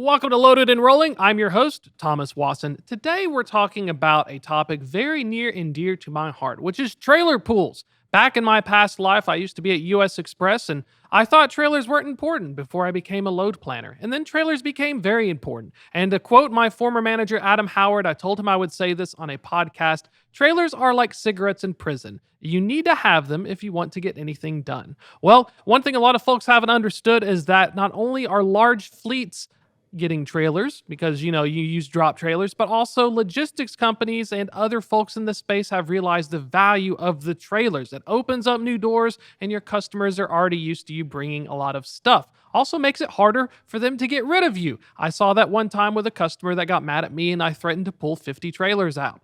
Welcome to Loaded and Rolling. I'm your host, Thomas Wasson. Today we're talking about a topic very near and dear to my heart, which is trailer pools. Back in my past life, I used to be at US Express, and I thought trailers weren't important before I became a load planner. And then trailers became very important. And to quote my former manager, Adam Howard, I told him I would say this on a podcast: trailers are like cigarettes in prison. You need to have them if you want to get anything done. Well, one thing a lot of folks haven't understood is that not only are large fleets getting trailers because you use drop trailers, but also logistics companies and other folks in the space have realized the value of the trailers. It opens up new doors, and your customers are already used to you bringing a lot of stuff. Also makes it harder for them to get rid of you. I saw that one time with a customer that got mad at me and I threatened to pull 50 trailers out.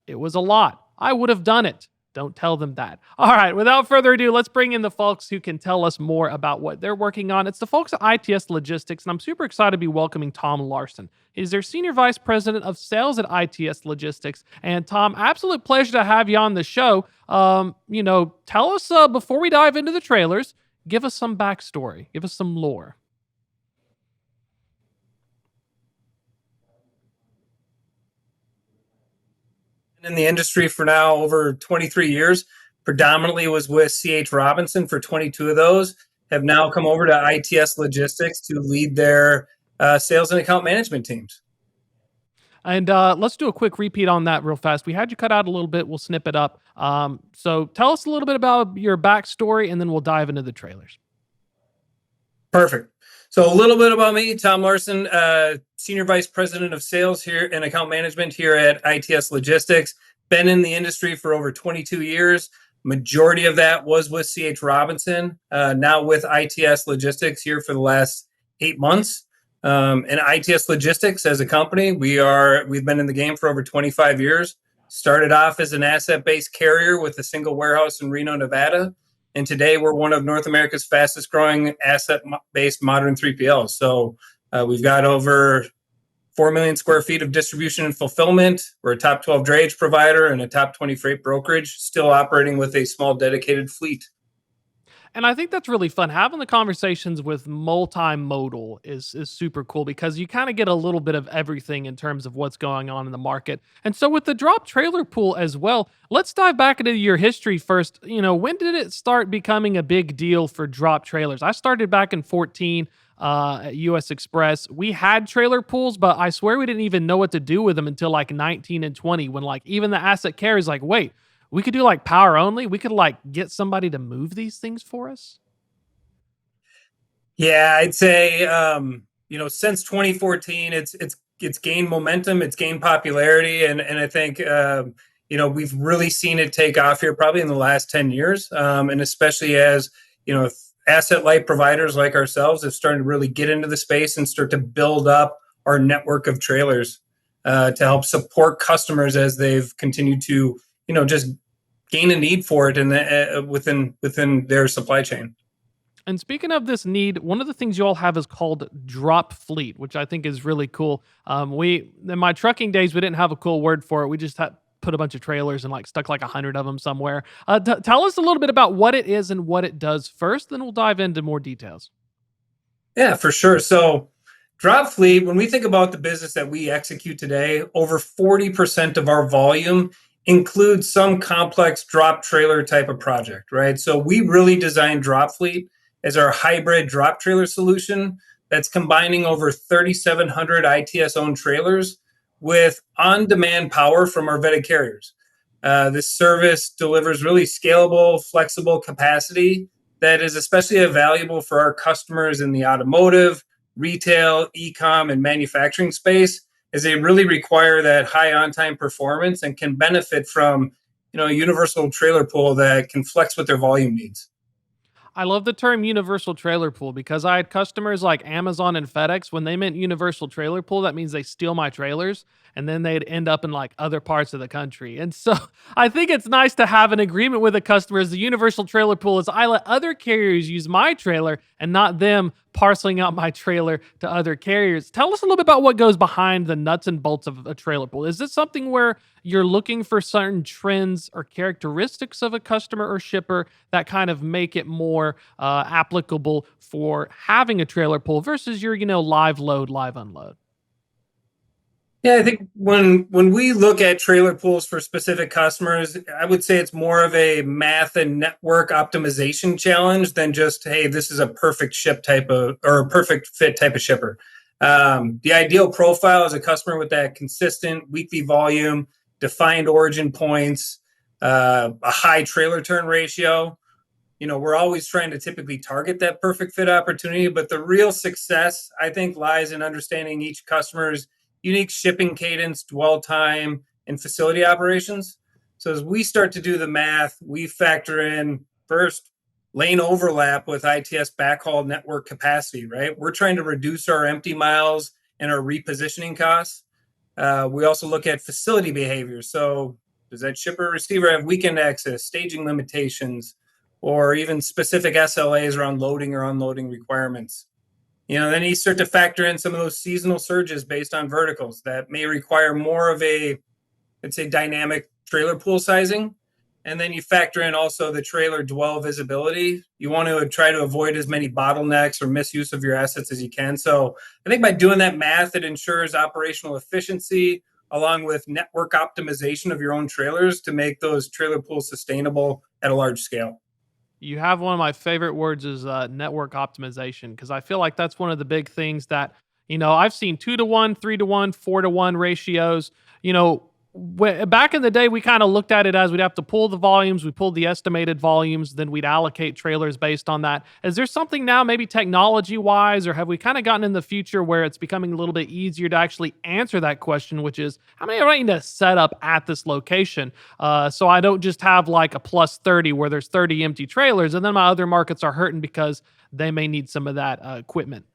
It was a lot. I would have done it. Don't tell them that. All right, without further ado, let's bring in the folks who can tell us more about what they're working on. It's the folks at ITS Logistics, and I'm super excited to be welcoming Tom Larson. He's their Senior Vice President of Sales at ITS Logistics. And Tom, absolute pleasure to have you on the show. Tell us, before we dive into the trailers, give us some backstory. Give us some lore. In the industry for now over 23 years. Predominantly was with C.H. Robinson for 22 of those. Have now come over to ITS Logistics to lead their sales and account management teams. And let's do a quick repeat on that real fast. We had you cut out a little bit. We'll snip it up. So tell us a little bit about your backstory, and then we'll dive into the trailers. Perfect. So a little bit about me, Tom Larson, Senior Vice President of Sales here and Account Management here at ITS Logistics. Been in the industry for over 22 years. Majority of that was with C.H. Robinson, now with ITS Logistics here for the last 8 months. And ITS Logistics as a company, we've been in the game for over 25 years. Started off as an asset-based carrier with a single warehouse in Reno, Nevada. And today we're one of North America's fastest growing asset-based modern 3PLs. So we've got over 4 million square feet of distribution and fulfillment. We're a top 12 drayage provider and a top 20 freight brokerage, still operating with a small dedicated fleet. And I think that's really fun. Having the conversations with multimodal is super cool because you kind of get a little bit of everything in terms of what's going on in the market. And so with the drop trailer pool as well, let's dive back into your history first. When did it start becoming a big deal for drop trailers? I started back in 14 at US Express. We had trailer pools, but I swear we didn't even know what to do with them until like 19 and 20 when like even the asset carriers like, wait, we could do like power only. We could like get somebody to move these things for us. Yeah, I'd say since 2014, it's gained momentum, it's gained popularity, and I think we've really seen it take off here probably in the last 10 years, and especially as asset light providers like ourselves have started to really get into the space and start to build up our network of trailers to help support customers as they've continued to just gain a need for it within their supply chain. And speaking of this need, one of the things you all have is called drop fleet, which I think is really cool. In my trucking days, we didn't have a cool word for it. We just had put a bunch of trailers and like stuck like 100 of them somewhere. Tell us a little bit about what it is and what it does first, then we'll dive into more details. Yeah, for sure. So drop fleet, when we think about the business that we execute today, over 40% of our volume includes some complex drop trailer type of project, right? So we really designed drop fleet as our hybrid drop trailer solution that's combining over 3,700 ITS owned trailers with on-demand power from our vetted carriers. This service delivers really scalable, flexible capacity that is especially valuable for our customers in the automotive, retail, e-com, and manufacturing space, as they really require that high on-time performance and can benefit from a universal trailer pool that can flex with their volume needs. I love the term universal trailer pool because I had customers like Amazon and FedEx. When they meant universal trailer pool, that means they steal my trailers and then they'd end up in like other parts of the country. And so I think it's nice to have an agreement with the customers. The universal trailer pool is I let other carriers use my trailer and not them parceling out my trailer to other carriers. Tell us a little bit about what goes behind the nuts and bolts of a trailer pool. Is this something where you're looking for certain trends or characteristics of a customer or shipper that kind of make it more applicable for having a trailer pool versus your, live load, live unload? Yeah, I think when we look at trailer pools for specific customers, I would say it's more of a math and network optimization challenge than just, hey, this is a perfect ship type of or a perfect fit type of shipper. The ideal profile is a customer with that consistent weekly volume, defined origin points, a high trailer turn ratio. We're always trying to typically target that perfect fit opportunity, but the real success, I think, lies in understanding each customer's unique shipping cadence, dwell time, and facility operations. So as we start to do the math, we factor in first lane overlap with ITS backhaul network capacity, right? We're trying to reduce our empty miles and our repositioning costs. We also look at facility behavior. So does that shipper or receiver have weekend access, staging limitations, or even specific SLAs around loading or unloading requirements? Then you start to factor in some of those seasonal surges based on verticals that may require more of a, let's say, dynamic trailer pool sizing. And then you factor in also the trailer dwell visibility. You want to try to avoid as many bottlenecks or misuse of your assets as you can. So I think by doing that math, it ensures operational efficiency along with network optimization of your own trailers to make those trailer pools sustainable at a large scale. You have one of my favorite words is network optimization, because I feel like that's one of the big things that, I've seen 2 to 1, 3 to 1, 4 to 1 ratios. Back in the day, we kind of looked at it as we'd have to pull the volumes, we pulled the estimated volumes, then we'd allocate trailers based on that. Is there something now, maybe technology wise, or have we kind of gotten in the future where it's becoming a little bit easier to actually answer that question, which is how many do I need to set up at this location? So I don't just have like a plus 30 where there's 30 empty trailers, and then my other markets are hurting because they may need some of that equipment.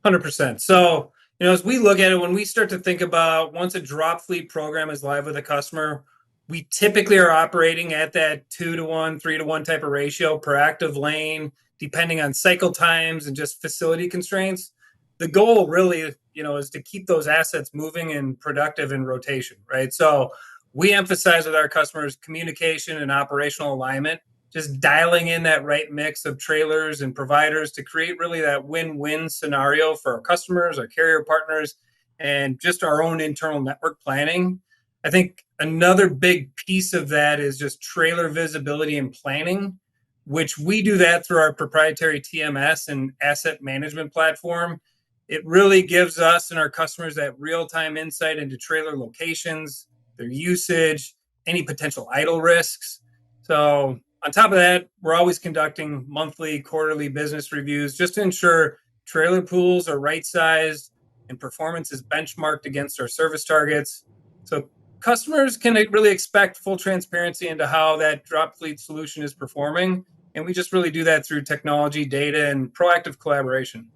100%. So, as we look at it, when we start to think about once a drop fleet program is live with a customer, we typically are operating at that 2 to 1, 3 to 1 type of ratio per active lane, depending on cycle times and just facility constraints. The goal really, is to keep those assets moving and productive in rotation, right? So we emphasize with our customers communication and operational alignment, just dialing in that right mix of trailers and providers to create really that win-win scenario for our customers, our carrier partners, and just our own internal network planning. I think another big piece of that is just trailer visibility and planning, which we do that through our proprietary TMS and asset management platform. It really gives us and our customers that real-time insight into trailer locations, their usage, any potential idle risks. So on top of that, we're always conducting monthly, quarterly business reviews just to ensure trailer pools are right sized and performance is benchmarked against our service targets. So customers can really expect full transparency into how that drop fleet solution is performing. And we just really do that through technology, data, and proactive collaboration.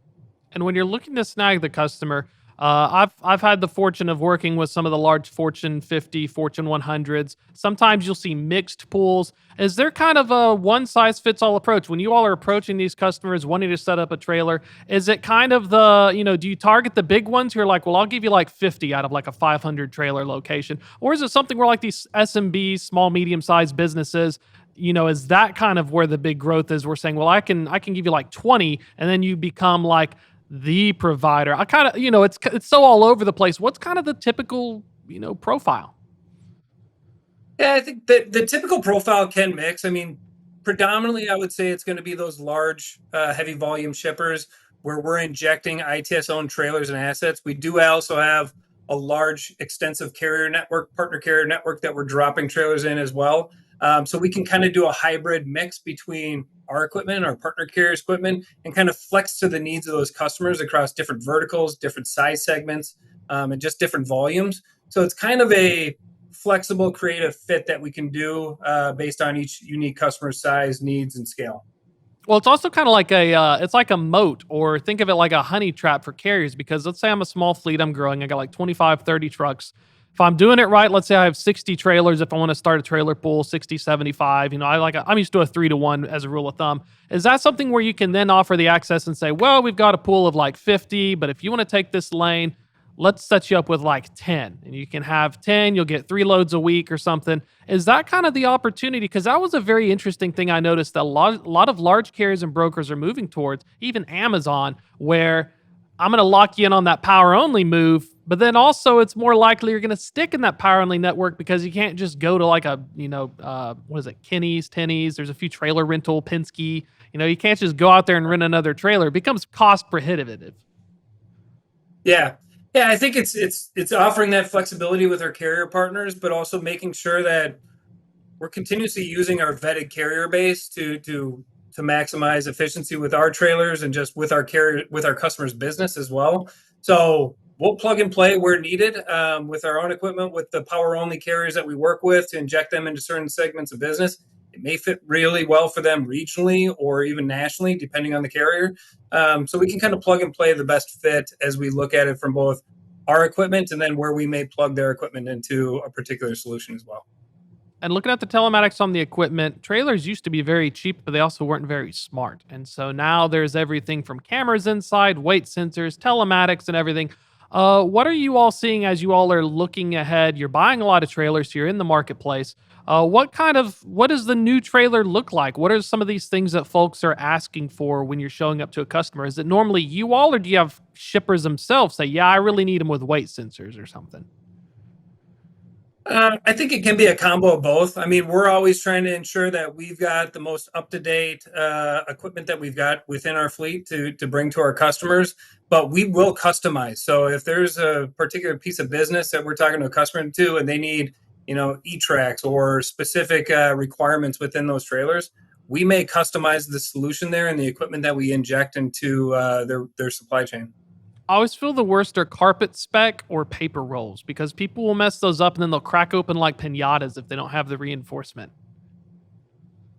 And when you're looking to snag the customer, I've had the fortune of working with some of the large Fortune 50, Fortune 100s. Sometimes you'll see mixed pools. Is there kind of a one size fits all approach when you all are approaching these customers wanting to set up a trailer? Is it kind of do you target the big ones who are like, well, I'll give you like 50 out of like a 500 trailer location, or is it something where like these SMBs, small medium sized businesses? Is that kind of where the big growth is? We're saying, well, I can give you like 20, and then you become like the provider. I kind of, it's so all over the place. What's kind of the typical, profile? Yeah, I think that the typical profile can mix. I mean, predominantly, I would say it's going to be those large, heavy volume shippers where we're injecting ITS owned trailers and assets. We do also have a large, extensive carrier network, partner carrier network that we're dropping trailers in as well. So we can kind of do a hybrid mix between our equipment, our partner carriers equipment, and kind of flex to the needs of those customers across different verticals, different size segments, and just different volumes. So it's kind of a flexible, creative fit that we can do based on each unique customer size, needs, and scale. Well, it's also kind of like it's like a moat, or think of it like a honey trap for carriers. Because let's say I'm a small fleet, I'm growing, I got like 25, 30 trucks. if I'm doing it right, let's say I have 60 trailers. If I want to start a trailer pool, 60, 75, I'm used to a 3 to 1 as a rule of thumb. Is that something where you can then offer the access and say, well, we've got a pool of like 50, but if you want to take this lane, let's set you up with like 10 and you can have 10, you'll get 3 loads a week or something. Is that kind of the opportunity? Because that was a very interesting thing I noticed that a lot of large carriers and brokers are moving towards, even Amazon, where I'm going to lock you in on that power only move. But then also, it's more likely you're going to stick in that power only network because you can't just go to like what is it, Kenny's, Tenny's. There's a few trailer rental, Penske. You can't just go out there and rent another trailer. It becomes cost prohibitive. Yeah. Yeah, I think it's offering that flexibility with our carrier partners, but also making sure that we're continuously using our vetted carrier base to maximize efficiency with our trailers and just with our carrier with our customers' business as well. So we'll plug and play where needed with our own equipment with the power only carriers that we work with to inject them into certain segments of business. It may fit really well for them regionally or even nationally, depending on the carrier. So we can kind of plug and play the best fit as we look at it from both our equipment and then where we may plug their equipment into a particular solution as well. And looking at the telematics on the equipment, trailers used to be very cheap, but they also weren't very smart. And so now there's everything from cameras inside, weight sensors, telematics, and everything. What are you all seeing as you all are looking ahead? You're buying a lot of trailers, you're in the marketplace. What does the new trailer look like? What are some of these things that folks are asking for when you're showing up to a customer? Is it normally you all, or do you have shippers themselves say, yeah, I really need them with weight sensors or something? I think it can be a combo of both. I mean, we're always trying to ensure that we've got the most up to date equipment that we've got within our fleet to bring to our customers, but we will customize. So if there's a particular piece of business that we're talking to a customer to, and they need, e-tracks or specific requirements within those trailers, we may customize the solution there and the equipment that we inject into their supply chain. I always feel the worst are carpet spec or paper rolls because people will mess those up and then they'll crack open like pinatas if they don't have the reinforcement.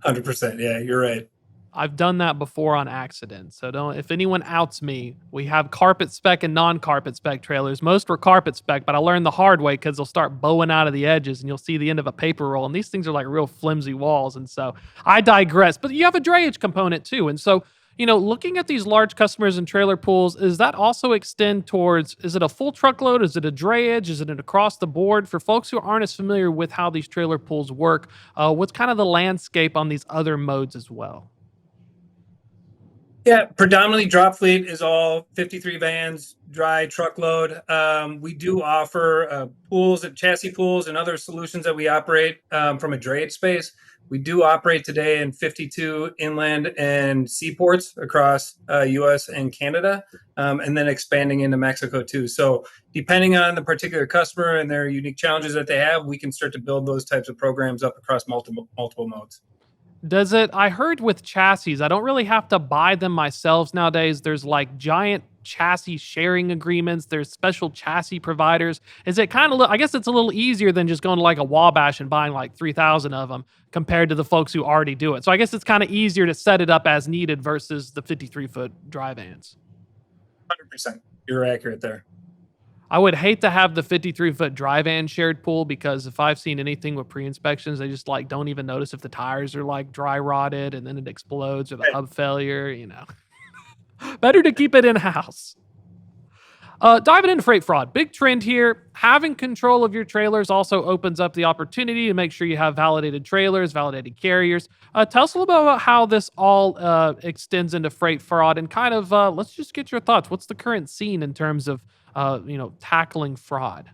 100%. Yeah, you're right. I've done that before on accident. So don't, if anyone outs me, we have carpet spec and non-carpet spec trailers. Most were carpet spec, but I learned the hard way because they'll start bowing out of the edges and you'll see the end of a paper roll. And these things are like real flimsy walls. And so I digress. But you have a drayage component too. And so, looking at these large customers and trailer pools, is that also extend towards, is it a full truckload? Is it a drayage? Is it an across the board? For folks who aren't as familiar with how these trailer pools work, what's kind of the landscape on these other modes as well? Yeah, predominantly drop fleet is all 53 vans, dry truckload. We do offer pools and chassis pools and other solutions that we operate from a drayage space. We do operate today in 52 inland and seaports across US and Canada, and then expanding into Mexico too. So depending on the particular customer and their unique challenges that they have, we can start to build those types of programs up across multiple modes. Does it? I heard with chassis, I don't really have to buy them myself nowadays. There's like giant chassis sharing agreements. There's special chassis providers. Is it kind of? I guess it's a little easier than just going to like a Wabash and buying like 3,000 of them compared to the folks who already do it. So I guess it's kind of easier to set it up as needed versus the 53-foot dry vans. 100%. You're accurate there. I would hate to have the 53-foot dry van shared pool because if I've seen anything with pre-inspections, they just like don't even notice if the tires are like dry rotted and then it explodes or the hub failure. Better to keep it in house. Diving into freight fraud, big trend here. Having control of your trailers also opens up the opportunity to make sure you have validated trailers, validated carriers. Tell us a little bit about how this all extends into freight fraud and kind of let's just get your thoughts. What's the current scene in terms of tackling fraud?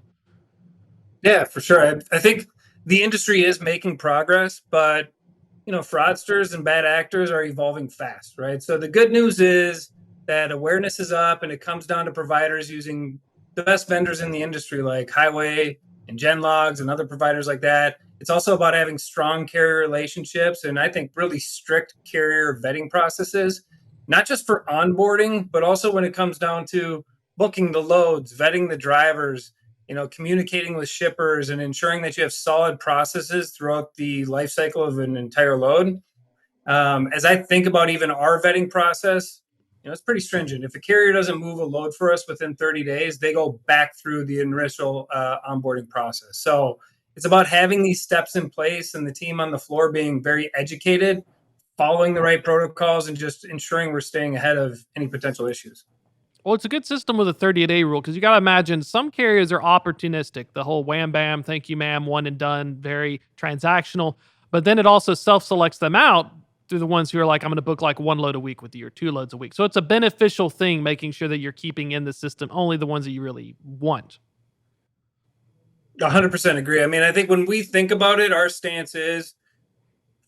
Yeah, for sure. I think the industry is making progress, but fraudsters and bad actors are evolving fast, right? So the good news is that awareness is up, and it comes down to providers using the best vendors in the industry, like Highway and Genlogs and other providers like that. It's also about having strong carrier relationships, and I think really strict carrier vetting processes, not just for onboarding, but also when it comes down to booking the loads, vetting the drivers, communicating with shippers and ensuring that you have solid processes throughout the life cycle of an entire load. As I think about even our vetting process, It's pretty stringent. If a carrier doesn't move a load for us within 30 days, they go back through the initial onboarding process. So it's about having these steps in place and the team on the floor being very educated, following the right protocols, and just ensuring we're staying ahead of any potential issues. Well, it's a good system with a 30-day rule because you got to imagine some carriers are opportunistic. The whole wham bam, thank you, ma'am, one and done, very transactional. But then it also self selects them out through the ones who are like, I'm going to book like one load a week with you or two loads a week. So it's a beneficial thing making sure that you're keeping in the system only the ones that you really want. 100% agree. I mean, I think when we think about it, our stance is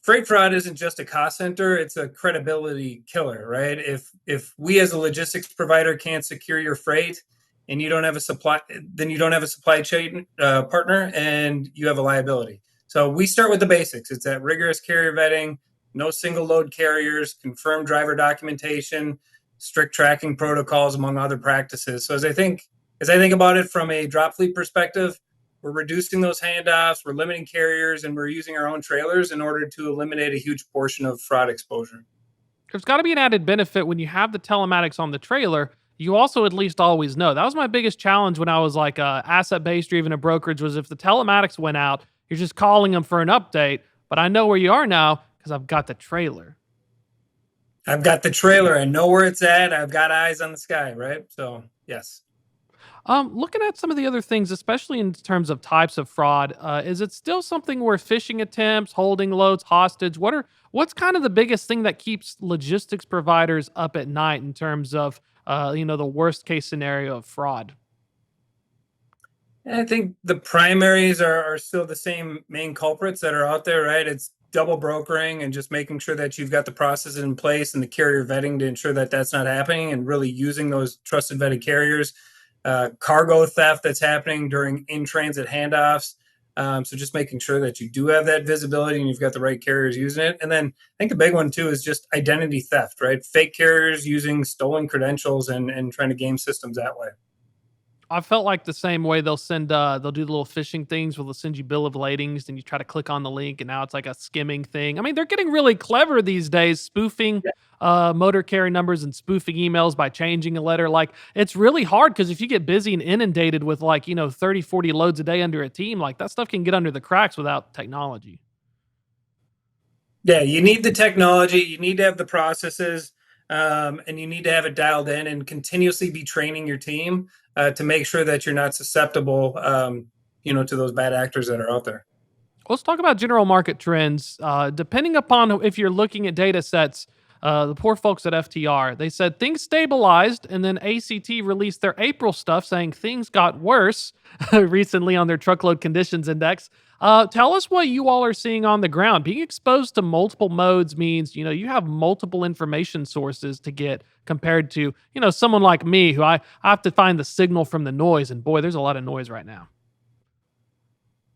freight fraud isn't just a cost center, it's a credibility killer, right? If we as a logistics provider can't secure your freight and you don't have a supply, then you don't have a supply chain partner and you have a liability. So we start with the basics. It's that rigorous carrier vetting, no single load carriers, confirmed driver documentation, strict tracking protocols, among other practices. So as I think about it from a drop fleet perspective, we're reducing those handoffs, we're limiting carriers, and we're using our own trailers in order to eliminate a huge portion of fraud exposure. There's got to be an added benefit when you have the telematics on the trailer. You also at least always know. That was my biggest challenge when I was like asset based or even a brokerage was if the telematics went out, you're just calling them for an update. But I know where you are now because I've got the trailer. I've got the trailer, I know where it's at, I've got eyes on the sky, right? So, yes. Looking at some of the other things, especially in terms of types of fraud, is it still something where phishing attempts, holding loads hostage? What's kind of the biggest thing that keeps logistics providers up at night in terms of the worst case scenario of fraud? I think the primaries are still the same main culprits that are out there, right? It's double brokering and just making sure that you've got the processes in place and the carrier vetting to ensure that that's not happening and really using those trusted vetted carriers. Cargo theft that's happening during in transit handoffs. So just making sure that you do have that visibility and you've got the right carriers using it. And then I think the big one too is just identity theft, right? Fake carriers using stolen credentials and trying to game systems that way. I felt like the same way they'll do the little phishing things where they'll send you bill of ladings and you try to click on the link and now it's like a skimming thing. I mean, they're getting really clever these days, spoofing motor carrier numbers and spoofing emails by changing a letter. Like it's really hard because if you get busy and inundated with like, 30, 40 loads a day under a team, like that stuff can get under the cracks without technology. Yeah, you need the technology, you need to have the processes, and you need to have it dialed in and continuously be training your team to make sure that you're not susceptible, to those bad actors that are out there. Let's talk about general market trends. Depending upon if you're looking at data sets, the poor folks at FTR, they said things stabilized, and then ACT released their April stuff saying things got worse recently on their truckload conditions index. Tell us what you all are seeing on the ground. Being exposed to multiple modes means, you have multiple information sources to get compared to, someone like me who I have to find the signal from the noise. And boy, there's a lot of noise right now.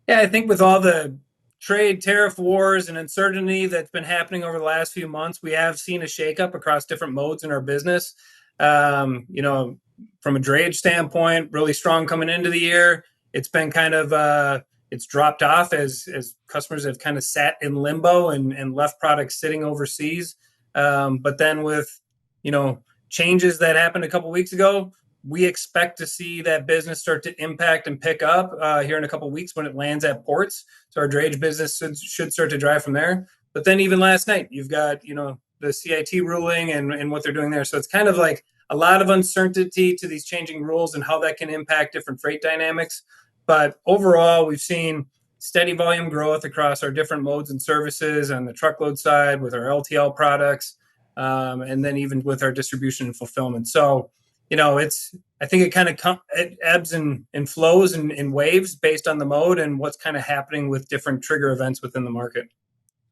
Yeah, I think with all the trade tariff wars and uncertainty that's been happening over the last few months, we have seen a shakeup across different modes in our business. From a drayage standpoint, really strong coming into the year. It's been kind of it's dropped off as customers have kind of sat in limbo and left products sitting overseas. But then with changes that happened a couple weeks ago, we expect to see that business start to impact and pick up here in a couple of weeks when it lands at ports. So our drayage business should start to drive from there. But then even last night, you've got the CIT ruling and what they're doing there. So it's kind of like a lot of uncertainty to these changing rules and how that can impact different freight dynamics. But overall, we've seen steady volume growth across our different modes and services on the truckload side with our LTL products, and then even with our distribution and fulfillment. So I think it kind of it ebbs and flows in waves based on the mode and what's kind of happening with different trigger events within the market.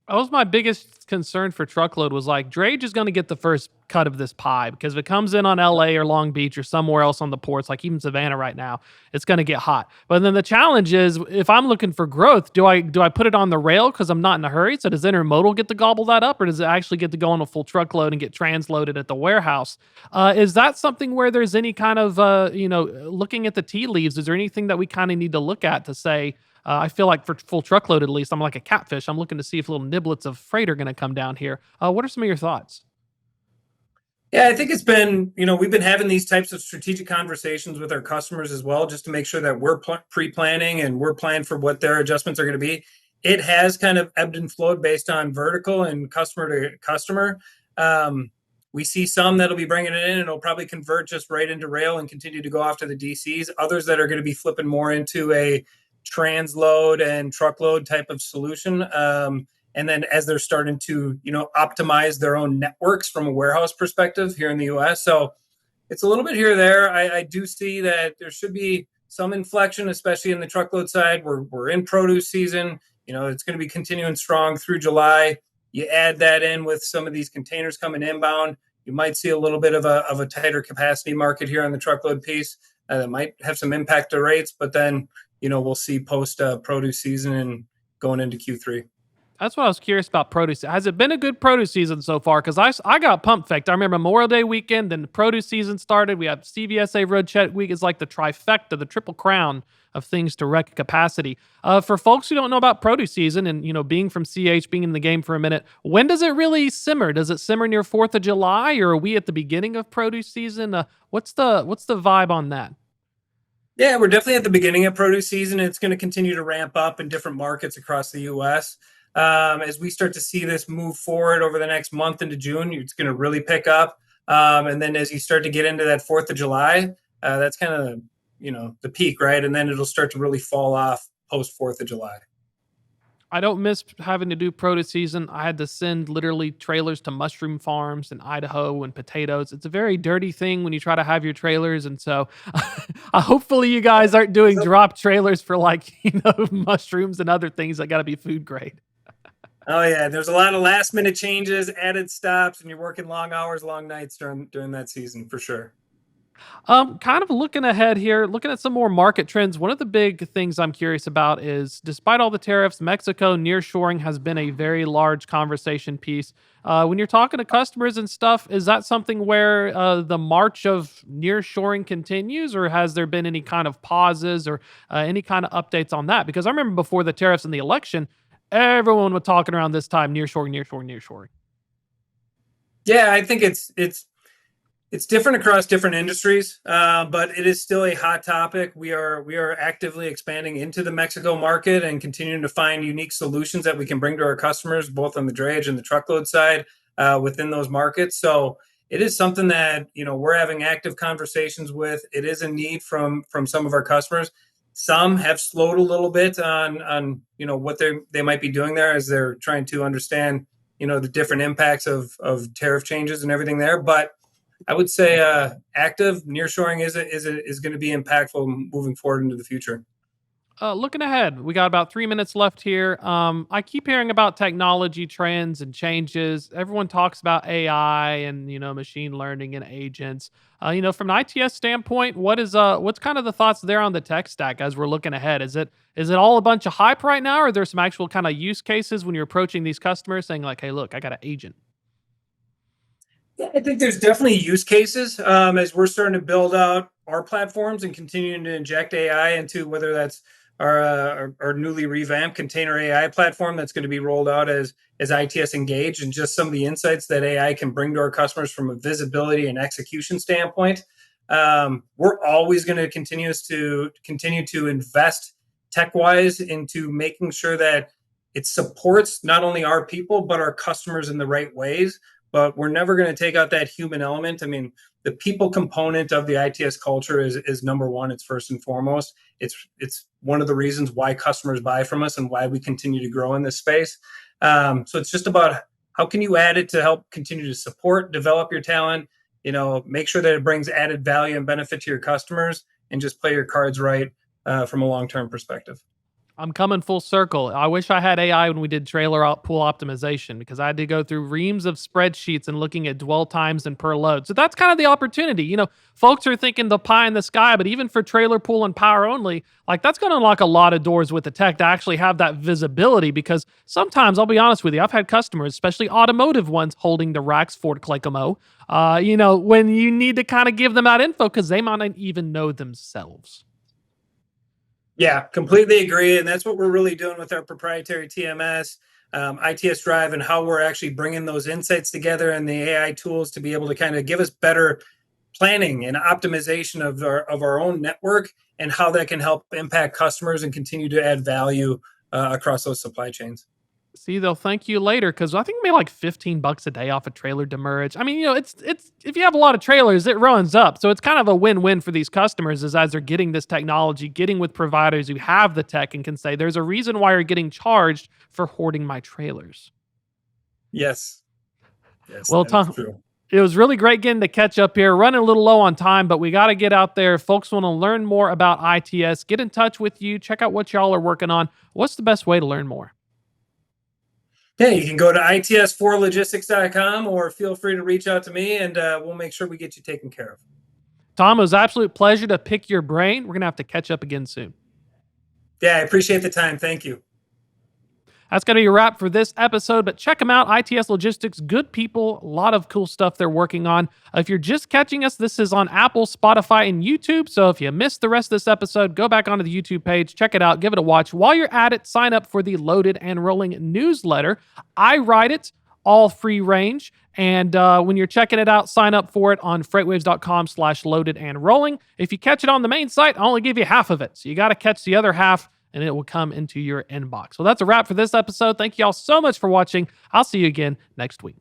That was my biggest concern for truckload was like drayage is going to get the first cut of this pie because if it comes in on LA or Long Beach or somewhere else on the ports, like even Savannah right now, it's going to get hot. But then the challenge is if I'm looking for growth, do I put it on the rail because I'm not in a hurry? So does intermodal get to gobble that up, or does it actually get to go on a full truckload and get transloaded at the warehouse? Is that something where there's any kind of looking at the tea leaves? Is there anything that we kind of need to look at to say? I feel like for full truckload, at least, I'm like a catfish. I'm looking to see if little niblets of freight are going to come down here. What are some of your thoughts? Yeah, I think it's been, we've been having these types of strategic conversations with our customers as well, just to make sure that we're pre-planning and we're planning for what their adjustments are going to be. It has kind of ebbed and flowed based on vertical and customer to customer. Um, we see some that'll be bringing it in and it'll probably convert just right into rail and continue to go after the DCs. Others that are going to be flipping more into a transload and truckload type of solution. And then as they're starting to optimize their own networks from a warehouse perspective here in the US. So it's a little bit here or there. I do see that there should be some inflection, especially in the truckload side. We're in produce season. It's going to be continuing strong through July. You add that in with some of these containers coming inbound, you might see a little bit of a tighter capacity market here on the truckload piece. That might have some impact to rates, but then we'll see post produce season and going into Q3. That's what I was curious about produce. Has it been a good produce season so far? Because I got pump faked. I remember Memorial Day weekend, then the produce season started. We have CVSA Road Check Week. It's like the trifecta, the triple crown of things to wreck capacity. For folks who don't know about produce season and, being from CH, being in the game for a minute, when does it really simmer? Does it simmer near 4th of July or are we at the beginning of produce season? What's the vibe on that? Yeah, we're definitely at the beginning of produce season. It's going to continue to ramp up in different markets across the U.S. As we start to see this move forward over the next month into June, it's going to really pick up. And then as you start to get into that 4th of July, that's kind of, the peak, right? And then it'll start to really fall off post 4th of July. I don't miss having to do produce season. I had to send literally trailers to mushroom farms in Idaho and potatoes. It's a very dirty thing when you try to have your trailers. And so hopefully you guys aren't doing drop trailers for like, mushrooms and other things that got to be food grade. Oh yeah, there's a lot of last minute changes, added stops, and you're working long hours, long nights during that season for sure. Kind of looking ahead here, looking at some more market trends. One of the big things I'm curious about is despite all the tariffs, Mexico nearshoring has been a very large conversation piece. When you're talking to customers and stuff, is that something where the march of nearshoring continues, or has there been any kind of pauses or any kind of updates on that? Because I remember before the tariffs and the election, everyone was talking around this time nearshoring, nearshoring, nearshoring. Yeah, I think it's different across different industries, but it is still a hot topic. We are actively expanding into the Mexico market and continuing to find unique solutions that we can bring to our customers, both on the drayage and the truckload side within those markets. So it is something that we're having active conversations with. It is a need from some of our customers. Some have slowed a little bit on what they might be doing there as they're trying to understand the different impacts of tariff changes and everything there, but I would say active nearshoring is going to be impactful moving forward into the future. Looking ahead, we got about 3 minutes left here. I keep hearing about technology trends and changes. Everyone talks about AI and machine learning and agents. From an ITS standpoint, what's kind of the thoughts there on the tech stack as we're looking ahead? Is it all a bunch of hype right now, or are there some actual kind of use cases when you're approaching these customers saying like, "Hey, look, I got an agent." Yeah, I think there's definitely use cases as we're starting to build out our platforms and continuing to inject AI into whether that's our newly revamped container AI platform that's going to be rolled out as ITS Engage, and just some of the insights that AI can bring to our customers from a visibility and execution standpoint. We're always going to continue to invest tech wise into making sure that it supports not only our people but our customers in the right ways, but we're never going to take out that human element. I mean, the people component of the ITS culture is number one. It's first and foremost. It's one of the reasons why customers buy from us and why we continue to grow in this space. So it's just about how can you add it to help continue to support, develop your talent, make sure that it brings added value and benefit to your customers, and just play your cards right from a long-term perspective. I'm coming full circle. I wish I had AI when we did pool optimization because I had to go through reams of spreadsheets and looking at dwell times and per load. So that's kind of the opportunity. Folks are thinking the pie in the sky, but even for trailer pool and power only, like that's going to unlock a lot of doors with the tech to actually have that visibility. Because sometimes, I'll be honest with you, I've had customers, especially automotive ones, holding the racks for Clicamo. When you need to kind of give them that info because they might not even know themselves. Yeah, completely agree. And that's what we're really doing with our proprietary TMS. ITS Drive and how we're actually bringing those insights together and the AI tools to be able to kind of give us better planning and optimization of our own network and how that can help impact customers and continue to add value across those supply chains. See, they'll thank you later because I think we made like $15 a day off a trailer demurrage. I mean, it's if you have a lot of trailers, it runs up. So it's kind of a win-win for these customers as they're getting this technology, getting with providers who have the tech and can say, there's a reason why you're getting charged for hoarding my trailers. Yes. Yes, Well, that is Tom, true. it was really great getting to catch up here. Running a little low on time, but we got to get out there. If folks want to learn more about ITS, get in touch with you. Check out what y'all are working on. What's the best way to learn more? Yeah, you can go to its4logistics.com or feel free to reach out to me and we'll make sure we get you taken care of. Tom, it was an absolute pleasure to pick your brain. We're going to have to catch up again soon. Yeah, I appreciate the time. Thank you. That's going to be a wrap for this episode, but check them out. ITS Logistics, good people, a lot of cool stuff they're working on. If you're just catching us, this is on Apple, Spotify, and YouTube. So if you missed the rest of this episode, go back onto the YouTube page, check it out, give it a watch. While you're at it, sign up for the Loaded and Rolling newsletter. I write it, all free range. And when you're checking it out, sign up for it on freightwaves.com/loaded and rolling. If you catch it on the main site, I only give you half of it. So you got to catch the other half and it will come into your inbox. Well, that's a wrap for this episode. Thank you all so much for watching. I'll see you again next week.